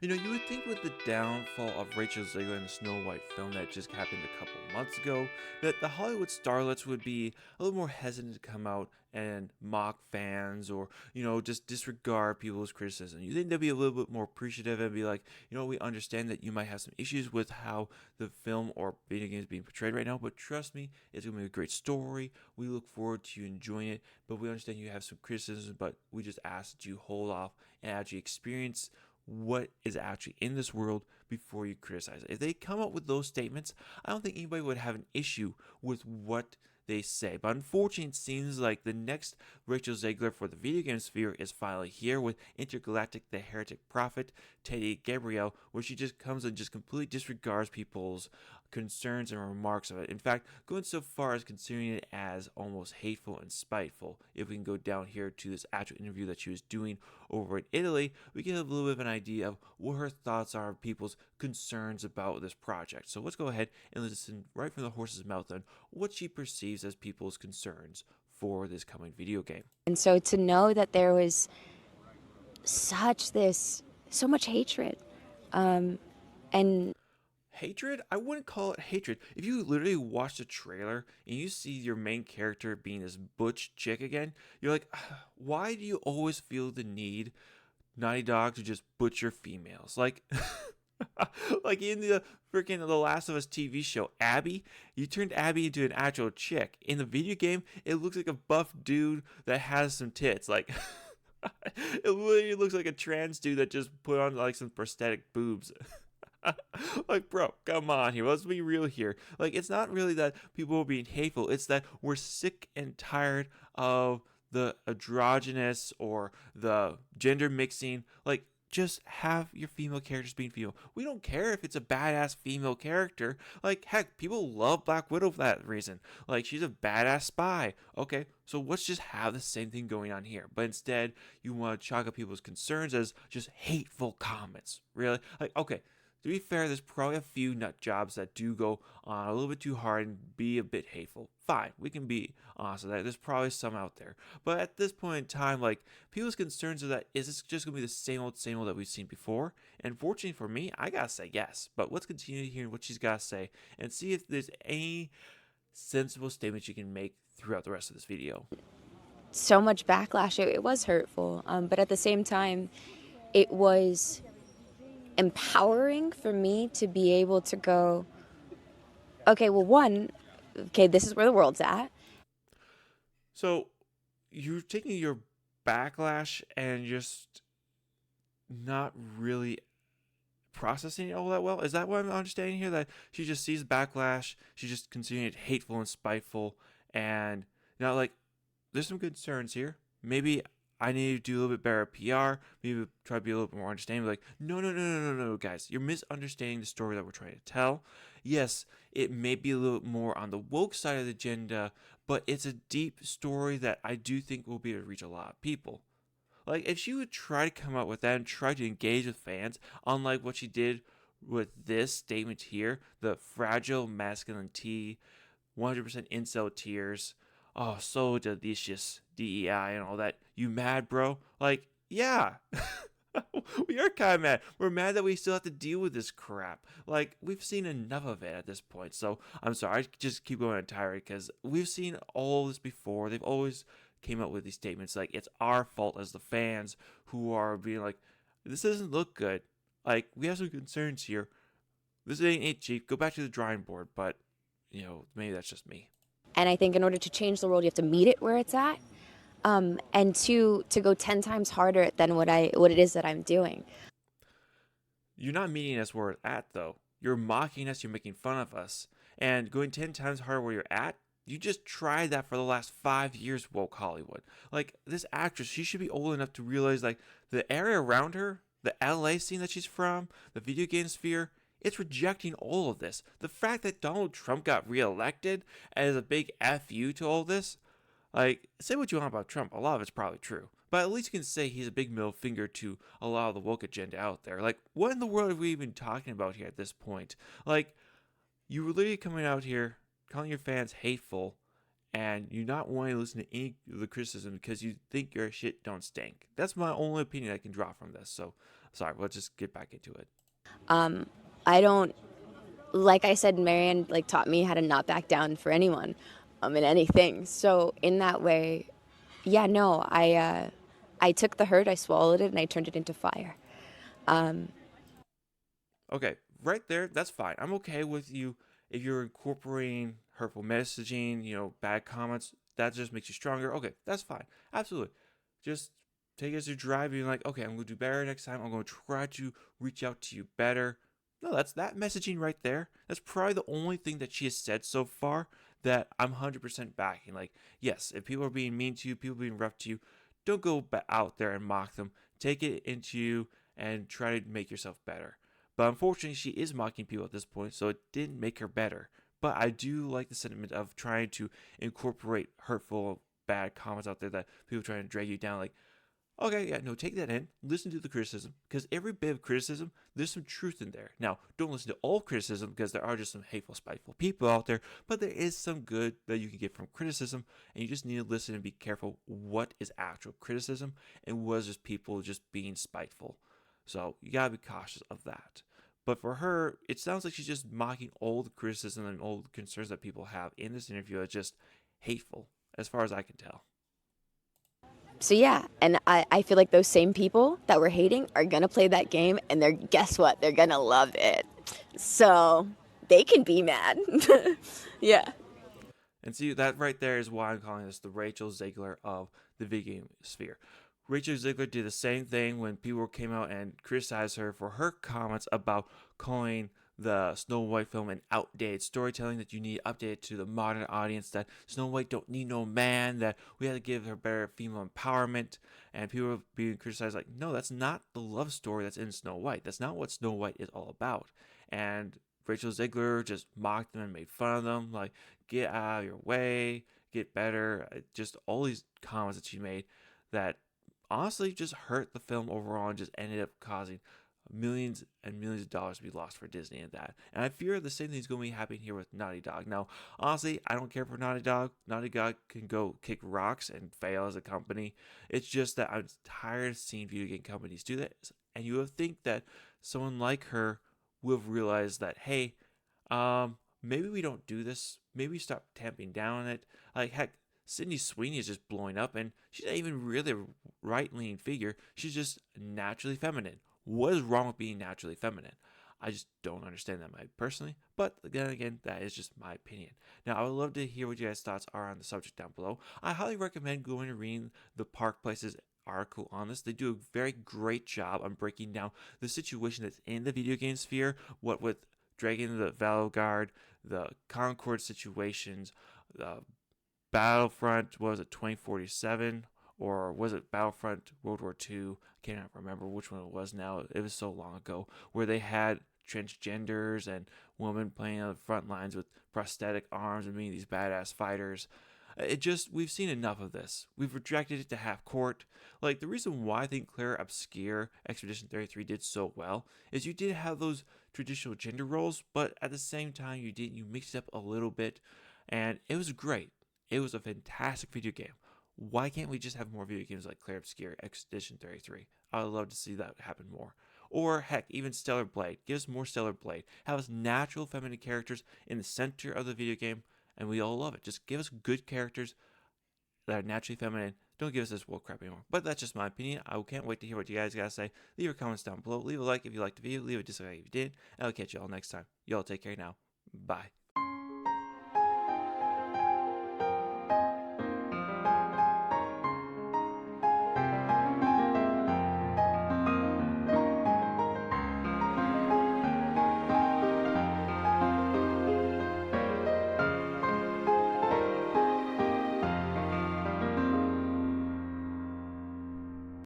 You would think with the downfall of Rachel Zegler in the Snow White film that just happened a couple months ago, that the Hollywood starlets would be a little more hesitant to come out and mock fans or, just disregard people's criticism. You think they'd be a little bit more appreciative and be like, we understand that you might have some issues with how the film or video game is being portrayed right now, but trust me, it's going to be a great story. We look forward to you enjoying it, but we understand you have some criticism, but we just ask that you hold off and actually experience what is actually in this world before you criticize it. If they come up with those statements, I don't think anybody would have an issue with what they say. But unfortunately, it seems like the next Rachel Zegler for the video game sphere is finally here with Intergalactic, the heretic prophet, Tati Gabrielle, where she just comes and just completely disregards people's concerns and remarks of it. In fact, going so far as considering it as almost hateful and spiteful. If we can go down here to this actual interview that she was doing over in Italy, we get a little bit of an idea of what her thoughts are of people's concerns about this project. So let's go ahead and listen right from the horse's mouth on what she perceives as people's concerns for this coming video game. And so to know that there was so much hatred, and Hatred? I wouldn't call it hatred. If you literally watch the trailer and you see your main character being this butch chick again, you're like, why do you always feel the need, Naughty Dog, to just butcher females? Like, like in the freaking The Last of Us TV show, Abby, you turned Abby into an actual chick. In the video game, it looks like a buff dude that has some tits. Like, it literally looks like a trans dude that just put on like some prosthetic boobs. Like, bro, come on here. Let's be real here. Like, it's not really that people are being hateful. It's that we're sick and tired of the androgynous or the gender mixing. Like, just have your female characters being female. We don't care if it's a badass female character. Like, heck, people love Black Widow for that reason. Like, she's a badass spy. Okay, so let's just have the same thing going on here. But instead, you want to chalk up people's concerns as just hateful comments. Really? Like, okay, to be fair, there's probably a few nut jobs that do go on a little bit too hard and be a bit hateful. Fine, we can be honest with that. There's probably some out there. But at this point in time, like, people's concerns are that is this just going to be the same old that we've seen before? And fortunately for me, I gotta say yes. But let's continue hearing what she's got to say and see if there's any sensible statements you can make throughout the rest of this video. so much backlash. It was hurtful, but at the same time, it was empowering for me to be able to go, okay, well, one, okay, this is where the world's at. So you're taking your backlash and just not really processing it all that well. Is that what I'm understanding here? That she just sees backlash, she's just considering it hateful and spiteful, and now like there's some concerns here. Maybe I need to do a little bit better PR. Maybe try to be a little bit more understanding. Like, no, guys, you're misunderstanding the story that we're trying to tell. Yes, it may be a little more on the woke side of the agenda, but it's a deep story that I do think will be able to reach a lot of people. Like, if she would try to come up with that and try to engage with fans, unlike what she did with this statement here, the fragile masculine tea, 100% incel tears, oh, so delicious, DEI and all that. You mad, bro? Like, yeah. We are kind of mad. We're mad that we still have to deal with this crap. Like, we've seen enough of it at this point. So, I'm sorry. I just keep going on tirade because we've seen all this before. They've always came up with these statements like it's our fault as the fans who are being like, this doesn't look good. Like, we have some concerns here. This ain't cheap. Go back to the drawing board. But, maybe that's just me. And I think in order to change the world, you have to meet it where it's at, and to go 10 times harder than what it is that I'm doing. You're not meeting us where we're at, though. You're mocking us, you're making fun of us. And going 10 times harder where you're at, you just tried that for the last 5 years, woke Hollywood. Like, this actress, she should be old enough to realize, like, the area around her, the LA scene that she's from, the video game sphere, it's rejecting all of this. The fact that Donald Trump got reelected as a big FU to all this, like, say what you want about Trump, a lot of it's probably true. But at least you can say he's a big middle finger to a lot of the woke agenda out there. Like, what in the world are we even talking about here at this point? Like, you were literally coming out here calling your fans hateful, and you're not wanting to listen to any of the criticism because you think your shit don't stink. That's my only opinion I can draw from this. So Sorry, let's just get back into it. I don't, like I said, Marianne like taught me how to not back down for anyone, in anything. So in that way, yeah, no, I took the hurt, I swallowed it, and I turned it into fire. Okay, right there, that's fine. I'm okay with you if you're incorporating hurtful messaging, bad comments. That just makes you stronger. Okay, that's fine. Absolutely. Just take it as you're driving, like, okay, I'm going to do better next time. I'm going to try to reach out to you better. No, that's that messaging right there. That's probably the only thing that she has said so far that I'm 100% backing. Like, yes, if people are being mean to you, people being rough to you, don't go out there and mock them. Take it into you and try to make yourself better. But unfortunately, she is mocking people at this point, so it didn't make her better. But I do like the sentiment of trying to incorporate hurtful, bad comments out there that people trying to drag you down. Like, okay, yeah, no, take that in. Listen to the criticism, because every bit of criticism, there's some truth in there. Now, don't listen to all criticism, because there are just some hateful, spiteful people out there, but there is some good that you can get from criticism, and you just need to listen and be careful what is actual criticism and what is just people just being spiteful. So you gotta be cautious of that. But for her, it sounds like she's just mocking all the criticism and all the concerns that people have in this interview as just hateful, as far as I can tell. So yeah, and I feel like those same people that were hating are gonna play that game, and they're guess what? They're gonna love it. So they can be mad. Yeah. And see, that right there is why I'm calling this the Rachel Zegler of the video game sphere. Rachel Zegler did the same thing when people came out and criticized her for her comments about calling the Snow White film an outdated storytelling, that you need to update it to the modern audience, that Snow White don't need no man, that we have to give her better female empowerment. And people were being criticized like, no, that's not the love story that's in Snow White. That's not what Snow White is all about. And Rachel Zegler just mocked them and made fun of them, like, get out of your way, get better. Just all these comments that she made that honestly just hurt the film overall and just ended up causing millions and millions of dollars to be lost for Disney and that. And I fear the same thing's going to be happening here with Naughty Dog. Now, honestly, I don't care for Naughty Dog. Naughty Dog can go kick rocks and fail as a company. It's just that I'm tired of seeing video game companies do this. And you would think that someone like her would have realized that, hey, maybe we don't do this. Maybe we stop tamping down on it. Like, heck, Sydney Sweeney is just blowing up, and she's not even really a right leaning figure. She's just naturally feminine. What is wrong with being naturally feminine? I just don't understand that personally, but then again, that is just my opinion. Now, I would love to hear what you guys' thoughts are on the subject down below. I highly recommend going and reading the Park Places article on this. They do a very great job on breaking down the situation that's in the video game sphere, what with Dragon the Valor Guard, the Concord situations, the Battlefront, what was it, 2047? Or was it Battlefront World War II? I cannot remember which one it was now. It was so long ago, where they had transgenders and women playing on the front lines with prosthetic arms and being these badass fighters. It just, we've seen enough of this. We've rejected it to half court. Like, the reason why I think Claire Obscure Expedition 33 did so well is you did have those traditional gender roles, but at the same time, you mixed it up a little bit, and it was great. It was a fantastic video game. Why can't we just have more video games like Claire Obscure Expedition 33? I would love to see that happen more. Or heck, even Stellar Blade. Give us more Stellar Blade. Have us natural feminine characters in the center of the video game, and we all love it. Just give us good characters that are naturally feminine. Don't give us this woke crap anymore. But that's just my opinion. I can't wait to hear what you guys gotta say. Leave your comments down below. Leave a like if you liked the video. Leave a dislike if you did. And I'll catch you all next time. Y'all take care now. Bye.